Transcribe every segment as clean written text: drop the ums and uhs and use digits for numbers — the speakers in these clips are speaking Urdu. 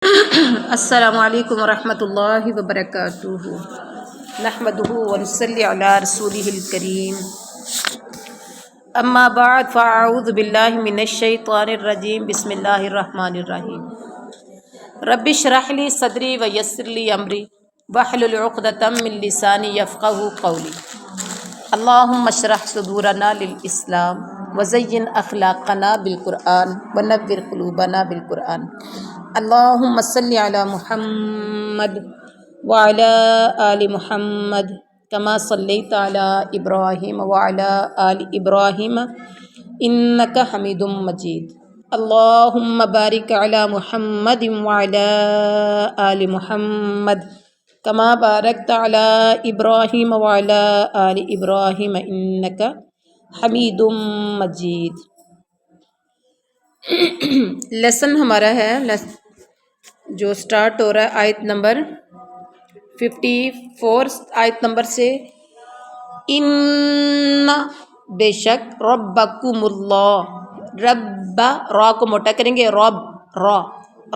السلام علیکم ورحمۃ اللہ وبرکاتہ نحمدہ ونصلی علی رسولہ الکریم اما بعد فاعوذ باللہ من الشیطان الرجیم بسم اللہ الرحمن الرحیم رب اشرح لی صدری ویسر لی امری واحلل عقدۃ من لسانی یفقہوا قولی اللہم اشرح صدورنا للاسلام وزین اخلاقنا بالقرآن ونور قلوبنا بالقرآن اللہم صلی علی محمد وعلی آل محمد کما صلیت علی ابراہیم وعلی آل ابراہیم انک حمید مجید اللہم بارک علی محمد وعلی آل محمد کما بارکت علی ابراہیم وعلی آل ابراہیم انک حمید مجید۔ لیسن ہمارا ہے جو سٹارٹ ہو رہا ہے آیت نمبر 54 آیت نمبر سے، ان بے شک ربکم اللہ، رب را کو موٹا کریں گے، رب را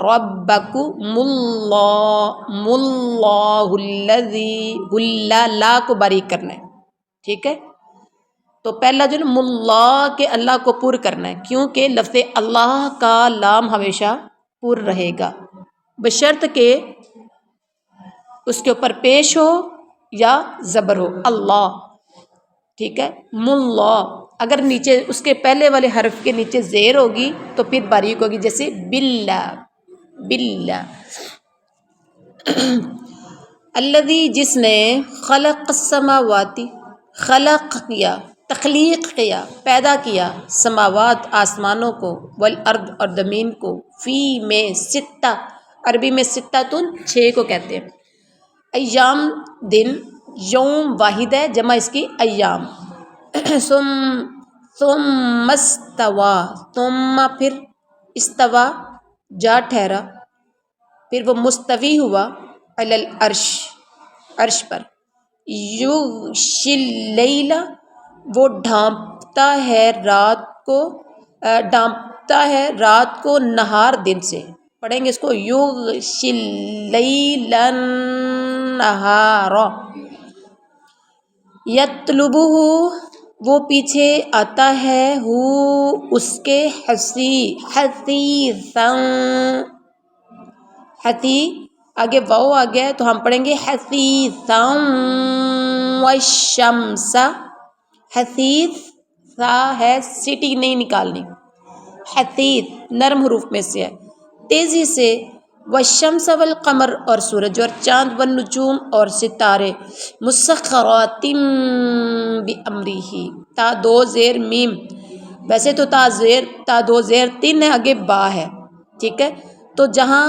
ربکم اللہ ملہ الذی لا کو باریک کرنا ہے، ٹھیک ہے؟ تو پہلا جو ملا کے اللہ کو پر کرنا ہے، کیونکہ لفظ اللہ کا لام ہمیشہ پر رہے گا بشرط کہ اس کے اوپر پیش ہو یا زبر ہو، اللہ، ٹھیک ہے؟ ملا اگر نیچے اس کے پہلے والے حرف کے نیچے زیر ہوگی تو پھر باریک ہوگی، جیسے باللہ باللہ۔ الذی جس نے خلق السماوات خلق کیا، تخلیق کیا، پیدا کیا، سماوات آسمانوں کو، والارض اور زمین کو، فی میں ستہ، عربی میں ستۃ 6 کو کہتے ہیں، ایام دن، یوم واحد ہے، جمع اس کی ایام، ثم استوى، ثم پھر استوا جا ٹھہرا، پھر وہ مستوی ہوا، علی العرش عرش پر، یغشی اللیل وہ ڈھانپتا ہے رات کو نہار دن سے، پڑھیں گے اس کو یغشی اللیل النہار، یطلبہ وہ پیچھے آتا ہے، اس کے حثیثاً، آگے واؤ آ گیا ہے تو ہم پڑھیں گے حثیثاً، والشمس، حثیث سا ہے، سیٹی نہیں نکالنی، حثیث نرم حروف میں سے ہے، تیزی سے، والشمس والقمر اور سورج اور چاند، والنجوم اور ستارے، مسخرات بامرہ، تا دو زیر میم، ویسے تو تا دو زیر 3 ہے، آگے با ہے، ٹھیک ہے؟ تو جہاں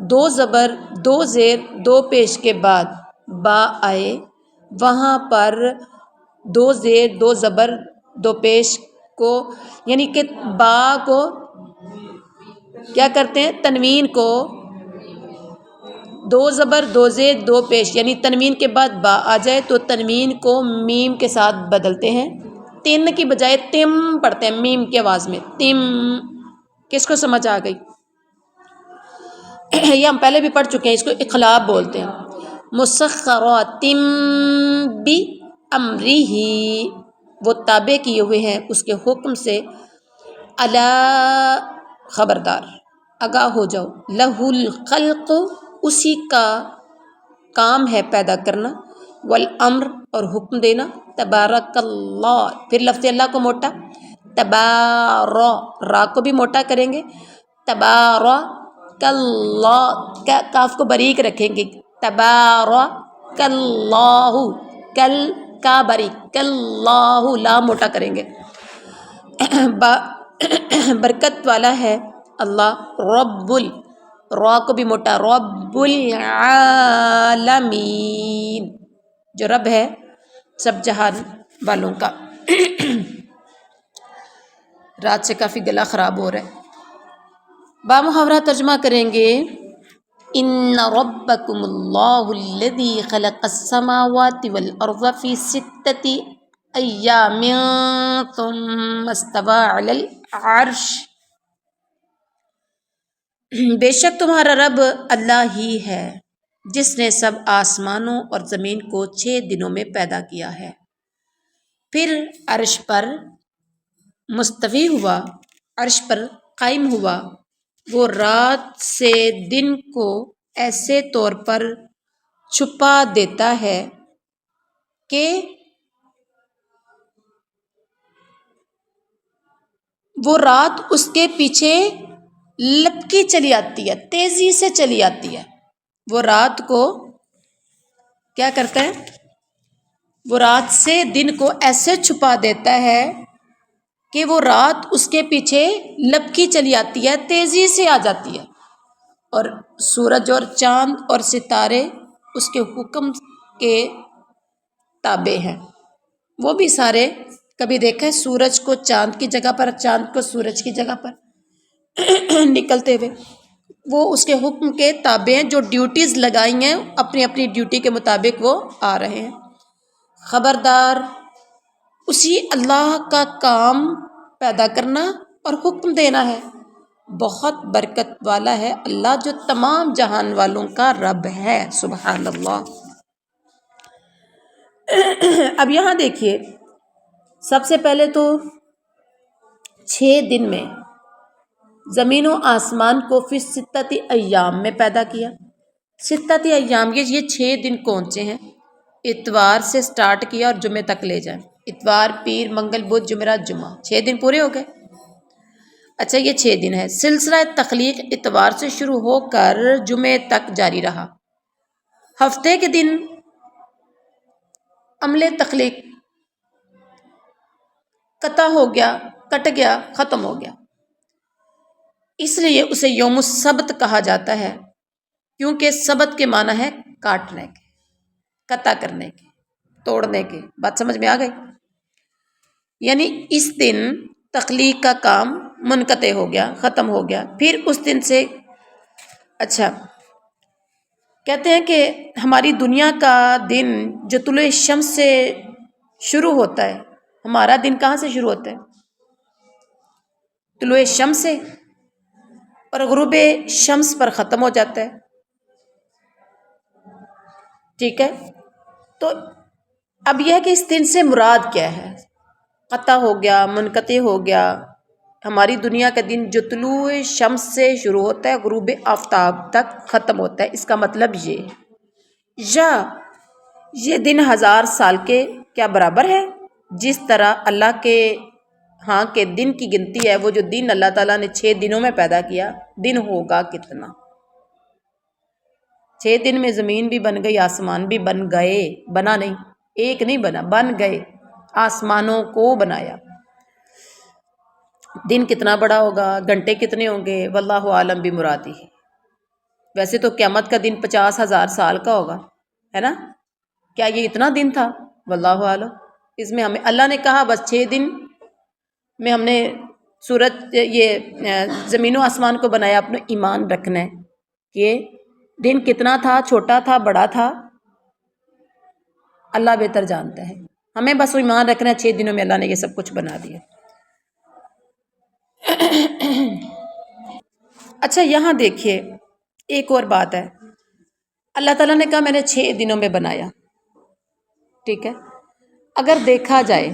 2 زبر 2 زیر 2 پیش کے بعد با آئے، وہاں پر 2 زیر 2 زبر 2 پیش کو، یعنی کہ با کو کیا کرتے ہیں، تنوین کو 2 زبر 2 زیر 2 پیش، یعنی تنوین کے بعد با آ جائے تو تنوین کو میم کے ساتھ بدلتے ہیں، تن کی بجائے تم پڑھتے ہیں میم کی آواز میں، تم۔ کس کو سمجھ آ گئی؟ یہ ہم پہلے بھی پڑھ چکے ہیں، اس کو اقلاب بولتے ہیں، مسخرات بامرہ، وہ تابع کیے ہوئے ہیں اس کے حکم سے، الا خبردار، آگاہ ہو جاؤ، لہ الخلق اسی کا کام ہے پیدا کرنا، والامر اور حکم دینا، تبارک اللہ، پھر لفظ اللہ کو موٹا، را کو بھی موٹا کریں گے، تبارک اللہ، کاف کو باریک رکھیں گے، تبارک اللہ، کل کا باریک، اللہ لا موٹا کریں گے، برکت والا ہے اللہ، را کو بھی موٹا، رب العالمین، جو رب ہے سب جہان والوں کا۔ رات سے کافی گلا خراب ہو رہا ہے۔ با محاورہ ترجمہ کریں گے، ان ربکم اللہ الذی خلق السماوات والارض فی 6 ایام ثم استوى علی العرش، بے شک تمہارا رب اللہ ہی ہے جس نے سب آسمانوں اور زمین کو 6 دنوں میں پیدا کیا ہے، پھر عرش پر مستوی ہوا، عرش پر قائم ہوا۔ وہ رات سے دن کو ایسے طور پر چھپا دیتا ہے کہ وہ رات اس کے پیچھے لپکی چلی آتی ہے، تیزی سے چلی آتی ہے۔ وہ رات کو کیا کرتا ہے؟ وہ رات سے دن کو ایسے چھپا دیتا ہے کہ وہ رات اس کے پیچھے لپکی چلی آتی ہے، تیزی سے آ جاتی ہے، اور سورج اور چاند اور ستارے اس کے حکم کے تابع ہیں۔ وہ بھی سارے کبھی دیکھا ہے سورج کو چاند کی جگہ پر، چاند کو سورج کی جگہ پر نکلتے ہوئے، وہ اس کے حکم کے تابع ہیں، جو ڈیوٹیز لگائی ہیں اپنی اپنی ڈیوٹی کے مطابق وہ آ رہے ہیں۔ خبردار اسی اللہ کا کام پیدا کرنا اور حکم دینا ہے، بہت برکت والا ہے اللہ جو تمام جہان والوں کا رب ہے، سبحان اللہ۔ اب یہاں دیکھیے، سب سے پہلے تو 6 دن میں زمین و آسمان کو فی ستۃ ایام میں پیدا کیا۔ ستۃ ایام یہ 6 دن کون سے ہیں؟ اتوار سے سٹارٹ کیا اور جمعے تک لے جائیں، اتوار، پیر، منگل، بدھ، جمعرات، جمعہ، 6 دن پورے ہو گئے۔ اچھا، یہ 6 دن ہے۔ سلسلہ تخلیق اتوار سے شروع ہو کر جمعے تک جاری رہا۔ ہفتے کے دن عمل تخلیق قطع ہو گیا، کٹ گیا، ختم ہو گیا، اس لیے اسے یوم السبت کہا جاتا ہے، کیونکہ سبت کے معنی ہے کاٹنے کے، قطع کرنے کے، توڑنے کے۔ بات سمجھ میں آ گئی؟ یعنی اس دن تخلیق کا کام منقطع ہو گیا، ختم ہو گیا۔ پھر اس دن سے اچھا کہتے ہیں کہ ہماری دنیا کا دن جو طلوع شمس سے شروع ہوتا ہے، ہمارا دن کہاں سے شروع ہوتا ہے؟ طلوع شمس سے، اور غروب شمس پر ختم ہو جاتا ہے، ٹھیک ہے؟ تو اب یہ ہے کہ اس دن سے مراد کیا ہے؟ قطع ہو گیا، منقطع ہو گیا۔ ہماری دنیا کا دن جو طلوع شمس سے شروع ہوتا ہے، غروب آفتاب تک ختم ہوتا ہے، اس کا مطلب یہ ہے، یا یہ دن 1000 سال کے کیا برابر ہے؟ جس طرح اللہ کے ہاں کے دن کی گنتی ہے، وہ جو دن اللہ تعالیٰ نے 6 دنوں میں پیدا کیا، دن ہوگا کتنا؟ 6 دن میں زمین بھی بن گئی، آسمان بھی بن گئے، بنا نہیں، ایک نہیں بنا، بن گئے، آسمانوں کو بنایا۔ دن کتنا بڑا ہوگا، گھنٹے کتنے ہوں گے، واللہ عالم بمرادہ۔ ویسے تو قیامت کا دن 50,000 سال کا ہوگا، ہے نا؟ کیا یہ اتنا دن تھا؟ واللہ عالم۔ اس میں ہمیں اللہ نے کہا بس 6 دن میں ہم نے سورج یہ زمین و آسمان کو بنایا، اپنا ایمان رکھنا ہے کہ دن کتنا تھا، چھوٹا تھا، بڑا تھا، اللہ بہتر جانتا ہے۔ ہمیں بس ایمان رکھنا ہے، 6 دنوں میں اللہ نے یہ سب کچھ بنا دیا۔ اچھا، یہاں دیکھیے ایک اور بات ہے، اللہ تعالیٰ نے کہا میں نے 6 دنوں میں بنایا، ٹھیک ہے؟ اگر دیکھا جائے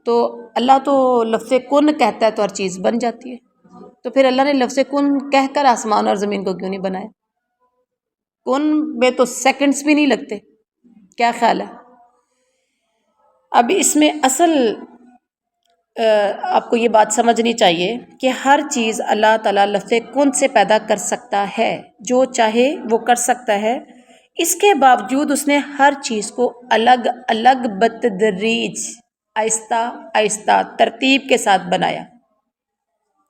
تو اللہ تو لفظ کن کہتا ہے تو ہر چیز بن جاتی ہے، تو پھر اللہ نے لفظ کن کہہ کر آسمان اور زمین کو کیوں نہیں بنایا؟ کن میں تو سیکنڈز بھی نہیں لگتے، کیا خیال ہے؟ اب اس میں اصل آپ کو یہ بات سمجھنی چاہیے کہ ہر چیز اللہ تعالیٰ لفظ کن سے پیدا کر سکتا ہے، جو چاہے وہ کر سکتا ہے، اس کے باوجود اس نے ہر چیز کو الگ الگ بتدریج، آہستہ آہستہ ترتیب کے ساتھ بنایا۔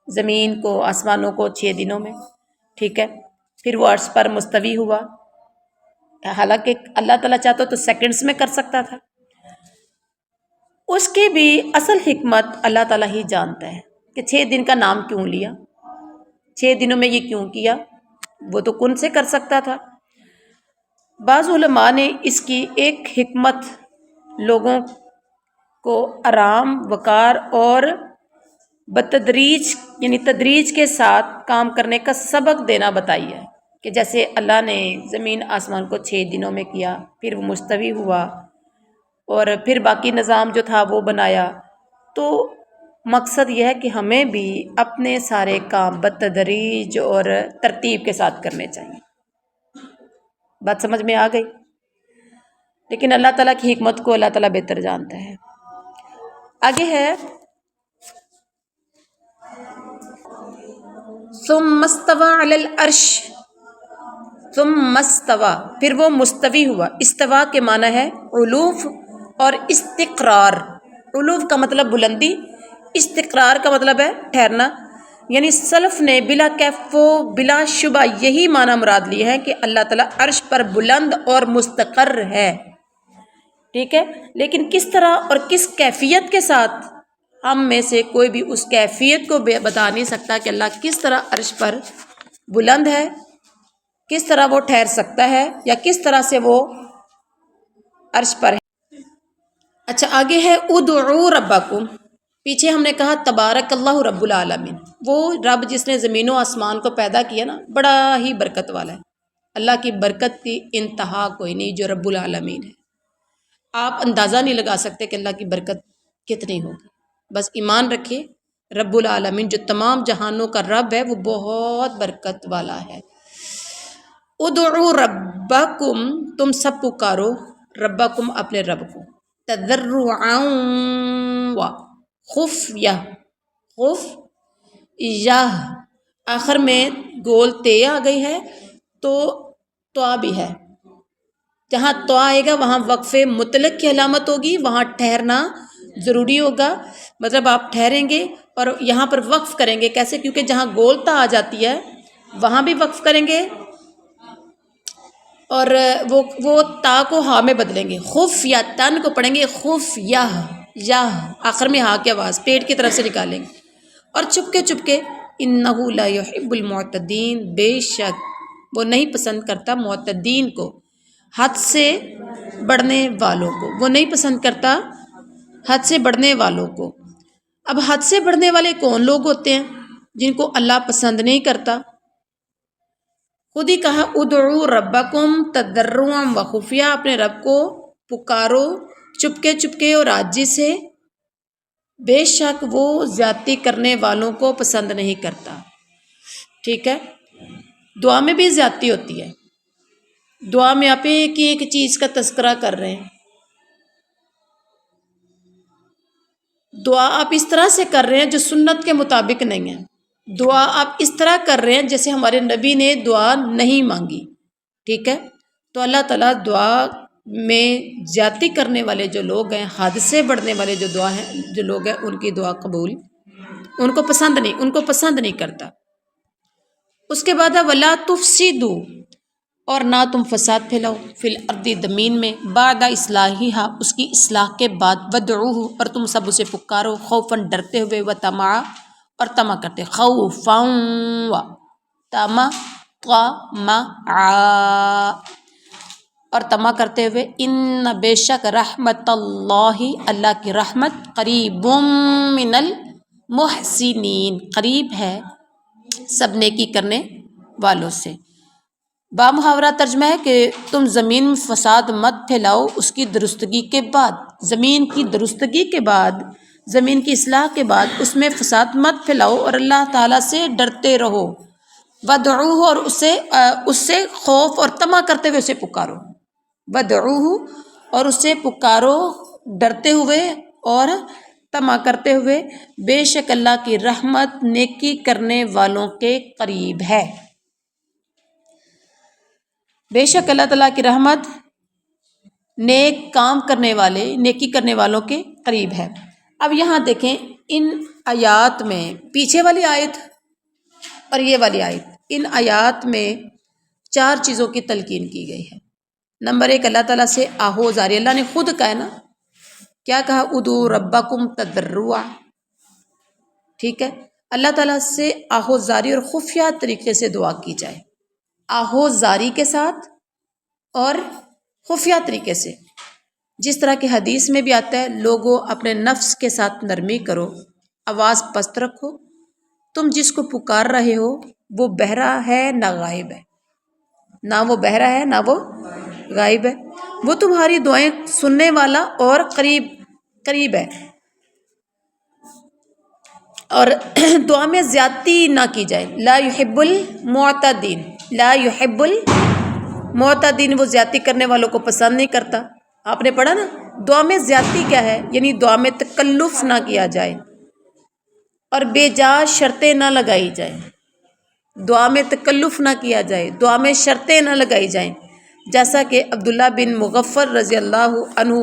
زمین کو، آسمانوں کو 6 دنوں میں، ٹھیک ہے؟ پھر وہ عرش پر مستوی ہوا، حالانکہ اللہ تعالیٰ چاہتا تو سیکنڈز میں کر سکتا تھا۔ اس کی بھی اصل حکمت اللہ تعالیٰ ہی جانتا ہے کہ 6 دن کا نام کیوں لیا، 6 دنوں میں یہ کیوں کیا، وہ تو کن سے کر سکتا تھا۔ بعض علماء نے اس کی ایک حکمت لوگوں کو آرام، وقار اور بتدریج یعنی تدریج کے ساتھ کام کرنے کا سبق دینا بتائیے کہ جیسے اللہ نے زمین آسمان کو 6 دنوں میں کیا، پھر وہ مستوی ہوا اور پھر باقی نظام جو تھا وہ بنایا. تو مقصد یہ ہے کہ ہمیں بھی اپنے سارے کام بتدریج اور ترتیب کے ساتھ کرنے چاہیے. بات سمجھ میں آ گئی؟ لیکن اللہ تعالیٰ کی حکمت کو اللہ تعالیٰ بہتر جانتا ہے. آگے ہے ثم استوى علی العرش، ثم استوى پھر وہ مستوی ہوا. استوا کے معنی ہے علوف اور استقرار. علوف کا مطلب بلندی، استقرار کا مطلب ہے ٹھہرنا. یعنی سلف نے بلا کیف و بلا شبہ یہی معنی مراد لی ہے کہ اللہ تعالیٰ عرش پر بلند اور مستقر ہے. ٹھیک ہے، لیکن کس طرح اور کس کیفیت کے ساتھ، ہم میں سے کوئی بھی اس کیفیت کو بتا نہیں سکتا کہ اللہ کس طرح عرش پر بلند ہے، کس طرح وہ ٹھہر سکتا ہے، یا کس طرح سے وہ عرش پر ہے. اچھا آگے ہے ادعوا ربکم. پیچھے ہم نے کہا تبارک اللہ رب العالمین. وہ رب جس نے زمین و آسمان کو پیدا کیا نا، بڑا ہی برکت والا ہے. اللہ کی برکت کی انتہا کوئی نہیں جو رب العالمین ہے. آپ اندازہ نہیں لگا سکتے کہ اللہ کی برکت کتنی ہوگی. بس ایمان رکھیے رب العالمین جو تمام جہانوں کا رب ہے وہ بہت برکت والا ہے. ادعوا ربکم، تم سب پکارو ربکم اپنے رب کو، تضرعا و خفیہ. خفیہ آخر میں گول تے آ گئی ہے تو توا بھی ہے. جہاں تو آئے گا وہاں وقف مطلق کی علامت ہوگی، وہاں ٹھہرنا ضروری ہوگا. مطلب آپ ٹھہریں گے اور یہاں پر وقف کریں گے. کیسے؟ کیونکہ جہاں گولتا آ جاتی ہے وہاں بھی وقف کریں گے اور وہ تا کو ہا میں بدلیں گے. خف یا تن کو پڑھیں گے خف یا آخر میں ہا کی آواز پیٹ کی طرف سے نکالیں گے. اور چپکے انہ لا یحب المعتدین، بے شک وہ نہیں پسند کرتا معتدین کو، حد سے بڑھنے والوں کو. وہ نہیں پسند کرتا حد سے بڑھنے والوں کو. اب حد سے بڑھنے والے کون لوگ ہوتے ہیں؟ جن کو اللہ پسند نہیں کرتا. خود ہی کہا ادعوا ربکم تضرعا و خفیہ، اپنے رب کو پکارو چپکے اور عاجزی سے، بے شک وہ زیادتی کرنے والوں کو پسند نہیں کرتا. ٹھیک ہے، دعا میں بھی زیادتی ہوتی ہے. دعا میں آپ ایک چیز کا تذکرہ کر رہے ہیں، دعا آپ اس طرح سے کر رہے ہیں جو سنت کے مطابق نہیں ہے. دعا آپ اس طرح کر رہے ہیں جیسے ہمارے نبی نے دعا نہیں مانگی. ٹھیک ہے، تو اللہ تعالیٰ دعا میں زیادتی کرنے والے جو لوگ ہیں، حد سے بڑھنے والے جو لوگ ہیں ان کی دعا قبول، ان کو پسند نہیں کرتا. اس کے بعد ولا تفسدوا، اور نہ تم فساد پھیلاؤ، فی الارض زمین میں، بعد اصلاحہا اس کی اصلاح کے بعد، ودعوہ اور تم سب اسے پکارو، خوفاً ڈرتے ہوئے، و طمعا اور طمع کرتے، خوفاً و اور طمع کرتے ہوئے. ان بے شک رحمت اللہ، اللہ کی رحمت، قریب من المحسنین، قریب ہے سب نیکی کرنے والوں سے. بامحاورہ ترجمہ ہے کہ تم زمین میں فساد مت پھیلاؤ اس کی درستگی کے بعد. زمین کی درستگی کے بعد، زمین کی اصلاح کے بعد اس میں فساد مت پھیلاؤ اور اللہ تعالیٰ سے ڈرتے رہو. ودعوہ اور اس سے خوف اور طمع کرتے ہوئے اسے پکارو. ودعوہ اور اسے پکارو ڈرتے ہوئے اور طمع کرتے ہوئے، بے شک اللہ کی رحمت نیکی کرنے والوں کے قریب ہے. بے شک اللہ تعالیٰ کی رحمت نیک کام کرنے والے، نیکی کرنے والوں کے قریب ہے. اب یہاں دیکھیں ان آیات میں، پیچھے والی آیت اور یہ والی آیت، ان آیات میں 4 چیزوں کی تلقین کی گئی ہے. نمبر 1، اللہ تعالیٰ سے آہوزاری. اللہ نے خود کہا ہے نا، کیا کہا؟ ادعوا ربکم تضرعا. ٹھیک ہے، اللہ تعالیٰ سے آہوزاری اور خفیہ طریقے سے دعا کی جائے، آہوزاری کے ساتھ اور خفیہ طریقے سے. جس طرح کہ حدیث میں بھی آتا ہے، لوگوں اپنے نفس کے ساتھ نرمی کرو، آواز پست رکھو، تم جس کو پکار رہے ہو وہ بہرا ہے نہ غائب ہے، نہ وہ بہرا ہے نہ وہ غائب ہے، وہ تمہاری دعائیں سننے والا اور قریب ہے۔ اور دعا میں زیادتی نہ کی جائے، لا يحب المعتدین، لا يحب المعتدین، وہ زیادتی کرنے والوں کو پسند نہیں کرتا۔ آپ نے پڑھا نا، دعا میں زیادتی کیا ہے، یعنی دعا میں تکلف نہ کیا جائے اور بے جا شرطیں نہ لگائی جائیں، دعا میں تکلف نہ کیا جائے، دعا میں شرطیں نہ لگائی جائیں، جیسا کہ عبداللہ بن مغفر رضی اللہ عنہ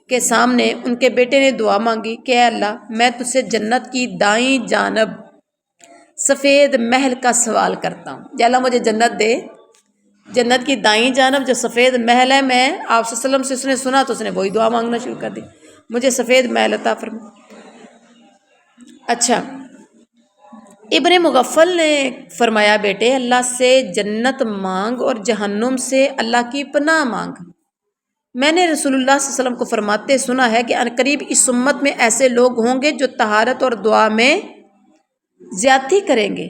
کے سامنے ان کے بیٹے نے دعا مانگی کہ اے اللہ میں تجھ سے جنت کی دائیں جانب سفید محل کا سوال کرتا ہوں، یا اللہ مجھے جنت دے، جنت کی دائیں جانب جو سفید محل ہے، میں آپ صلی اللہ علیہ وسلم سے اس نے سنا تو اس نے وہی دعا مانگنا شروع کر دی، مجھے سفید محل عطا فرما۔ اچھا، ابن مغفل نے فرمایا بیٹے اللہ سے جنت مانگ اور جہنم سے اللہ کی پناہ مانگ۔ میں نے رسول اللہ صلی اللہ علیہ وسلم کو فرماتے سنا ہے کہ عنقریب اس امت میں ایسے لوگ ہوں گے جو طہارت اور دعا میں زیادتی کریں گے،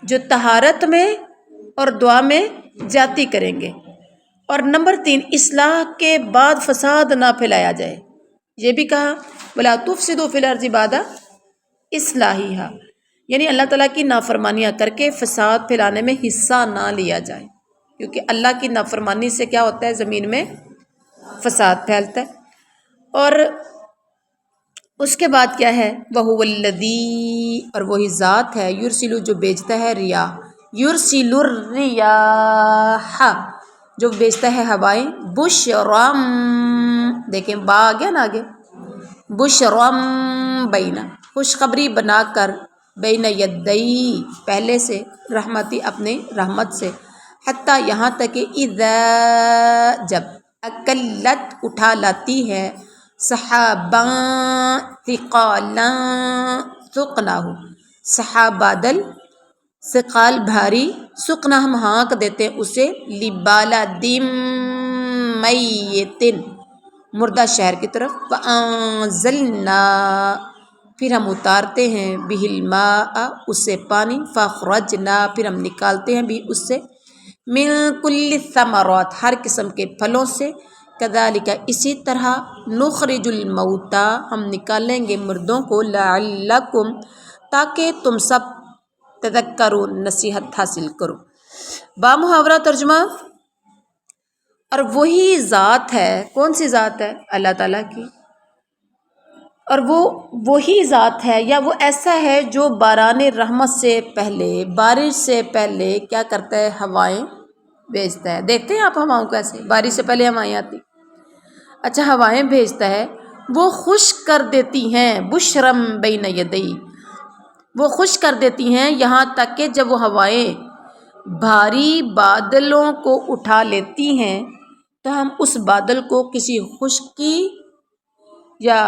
جو طہارت میں اور دعا میں زیادتی کریں گے۔ اور نمبر 3، اصلاح کے بعد فساد نہ پھیلایا جائے، یہ بھی کہا وَلَا تُفْسِدُوا فِي الْأَرْضِ بَعْدَ إِصْلَاحِهَا، یعنی اللہ تعالیٰ کی نافرمانیاں کر کے فساد پھیلانے میں حصہ نہ لیا جائے، کیونکہ اللہ کی نافرمانی سے کیا ہوتا ہے، زمین میں فساد پھیلتا ہے۔ اور اس کے بعد کیا ہے، وَهُوَ الَّذِي، اور وہی ذات ہے، یرسلو جو بیچتا ہے ریاح، یرسل الریاح جو بیچتا ہے ہوائیں، بشرم، دیکھیں با آ گیا نا آگے، بشرم بینا، خوشخبری بنا کر، بین یدئی پہلے سے، رحمتی اپنے رحمت سے، حتیٰ یہاں تک کہ اذا جب، اکلت اٹھا لاتی ہے، سحاباں ثقالاں سقناہ، سحاب بادل، ثقال بھاری، سقنا ہم ہانک دیتے ہیں اسے، لبالا دم میتن مردہ شہر کی طرف، فانزلنا پھر ہم اتارتے ہیں، بہ الماء اس سے پانی، فاخرجنا پھر ہم نکالتے ہیں بھی اس سے، من کل الثمرات ہر قسم کے پھلوں سے، کذالک اسی طرح، نخرج الموتى ہم نکالیں گے مردوں کو، لعلکم تاکہ تم سب تذکرون نصیحت حاصل کرو۔ با محاورہ ترجمہ، اور وہی ذات ہے، کون سی ذات ہے، اللہ تعالیٰ کی، اور وہ وہی ذات ہے یا وہ ایسا ہے جو باران رحمت سے پہلے، بارش سے پہلے کیا کرتا ہے، ہوائیں بھیجتا ہے۔ دیکھتے ہیں آپ ہواؤں کو ایسے، بارش سے پہلے ہوائیں آتی، اچھا ہوائیں بھیجتا ہے، وہ خشک کر دیتی ہیں، بشرم بین یدئی، وہ خشک کر دیتی ہیں یہاں تک کہ جب وہ ہوائیں بھاری بادلوں کو اٹھا لیتی ہیں تو ہم اس بادل کو کسی خشکی یا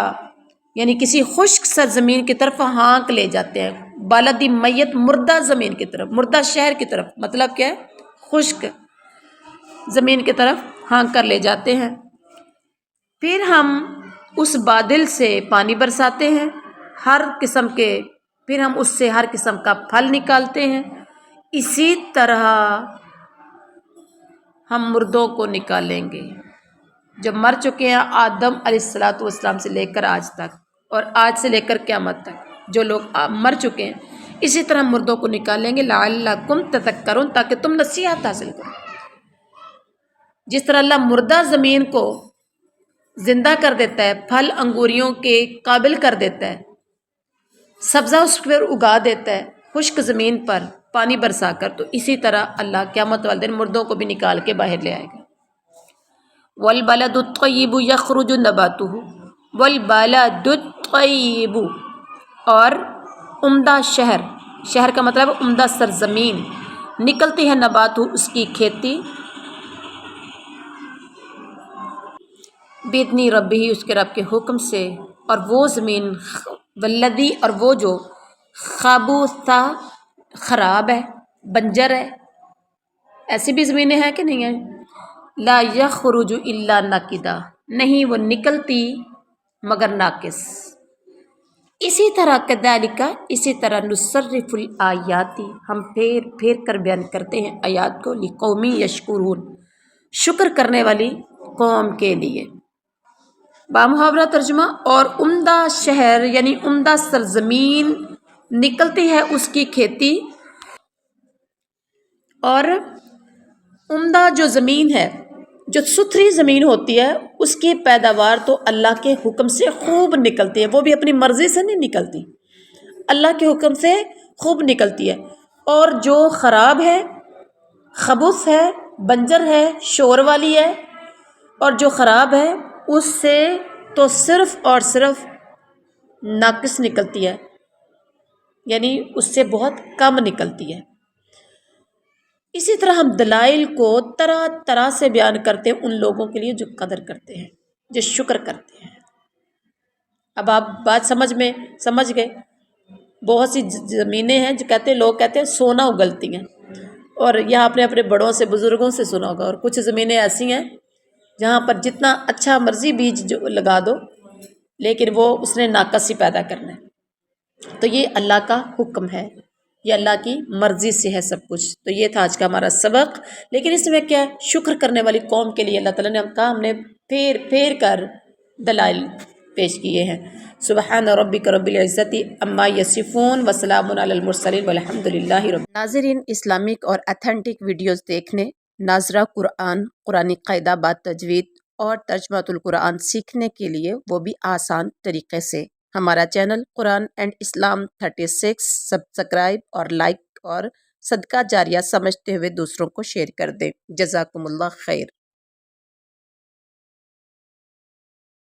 یعنی کسی خشک سرزمین کی طرف ہانک لے جاتے ہیں، بالدی میت مردہ زمین کی طرف، مردہ شہر کی طرف، مطلب کیا ہے، خشک زمین کی طرف ہانک کر لے جاتے ہیں۔ پھر ہم اس بادل سے پانی برساتے ہیں، ہر قسم کے، پھر ہم اس سے ہر قسم کا پھل نکالتے ہیں، اسی طرح ہم مردوں کو نکالیں گے جو مر چکے ہیں، آدم علیہ السلام سے لے کر آج تک، اور آج سے لے کر قیامت تک جو لوگ مر چکے ہیں، اسی طرح مردوں کو نکالیں گے، لعلکم تذکرون تاکہ تم نصیحت حاصل کرو۔ جس طرح اللہ مردہ زمین کو زندہ کر دیتا ہے، پھل انگوریوں کے قابل کر دیتا ہے، سبزہ اس پر اگا دیتا ہے خشک زمین پر پانی برسا کر، تو اسی طرح اللہ قیامت والے دن مردوں کو بھی نکال کے باہر لے آئے گا۔ والبلد الطیب یخرج نباتہ، والبلد الطیب، اور عمدہ شہر، شہر کا مطلب عمدہ سرزمین، نکلتی ہے نباتہ اس کی کھیتی، بِإِذْنِ رَبِّهِ اس کے رب کے حکم سے، اور وہ زمین، والذی اور وہ جو، خبوثا خراب ہے، بنجر ہے، ایسی بھی زمینیں ہیں کہ نہیں ہیں، لا یخرج الا نکدا نہیں وہ نکلتی مگر ناقص، اسی طرح کذالک، اسی طرح نصرف الآیاتی، ہم پھیر پھیر کر بیان کرتے ہیں آیات کو، لقومی یشکرون، شکر کرنے والی قوم کے لیے۔ بامحاورہ ترجمہ، اور عمدہ شہر یعنی عمدہ سرزمین نکلتی ہے اس کی کھیتی، اور عمدہ جو زمین ہے، جو ستھری زمین ہوتی ہے، اس کی پیداوار تو اللہ کے حکم سے خوب نکلتی ہے، وہ بھی اپنی مرضی سے نہیں نکلتی، اللہ کے حکم سے خوب نکلتی ہے۔ اور جو خراب ہے، خبث ہے، بنجر ہے، شور والی ہے، اور جو خراب ہے اس سے تو صرف اور صرف ناقص نکلتی ہے، یعنی اس سے بہت کم نکلتی ہے۔ اسی طرح ہم دلائل کو طرح طرح سے بیان کرتے ہیں ان لوگوں کے لیے جو قدر کرتے ہیں، جو شکر کرتے ہیں۔ اب آپ بات سمجھ گئے۔ بہت سی زمینیں ہیں جو لوگ کہتے ہیں سونا اگلتی ہیں، اور یہاں آپ نے اپنے بڑوں سے بزرگوں سے سنا ہوگا، اور کچھ زمینیں ایسی ہیں جہاں پر جتنا اچھا مرضی بیج جو لگا دو لیکن وہ اس نے ناقص ہی پیدا کرنا ہے۔ تو یہ اللہ کا حکم ہے، یہ اللہ کی مرضی سے ہے سب کچھ۔ تو یہ تھا آج کا ہمارا سبق، لیکن اس میں کیا ہے، شکر کرنے والی قوم کے لیے اللہ تعالیٰ نے کہا، ہم نے پھیر پھیر کر دلائل پیش کیے ہیں۔ سبحان ربک رب العزت عما یصفون وسلام علی المرسلین والحمد للہ رب۔ ناظرین، اسلامک اور اتھینٹک ویڈیوز دیکھنے، ناظرہ قرآن، قرآنی قاعدہ بات تجوید اور ترجمۃ القرآن سیکھنے کے لیے، وہ بھی آسان طریقے سے، ہمارا channel Quran and Islam 36 subscribe اور لائک اور صدقہ جاریہ سمجھتے ہوئے دوسروں کو شیئر کر دیں۔ جزاکم اللہ خیر۔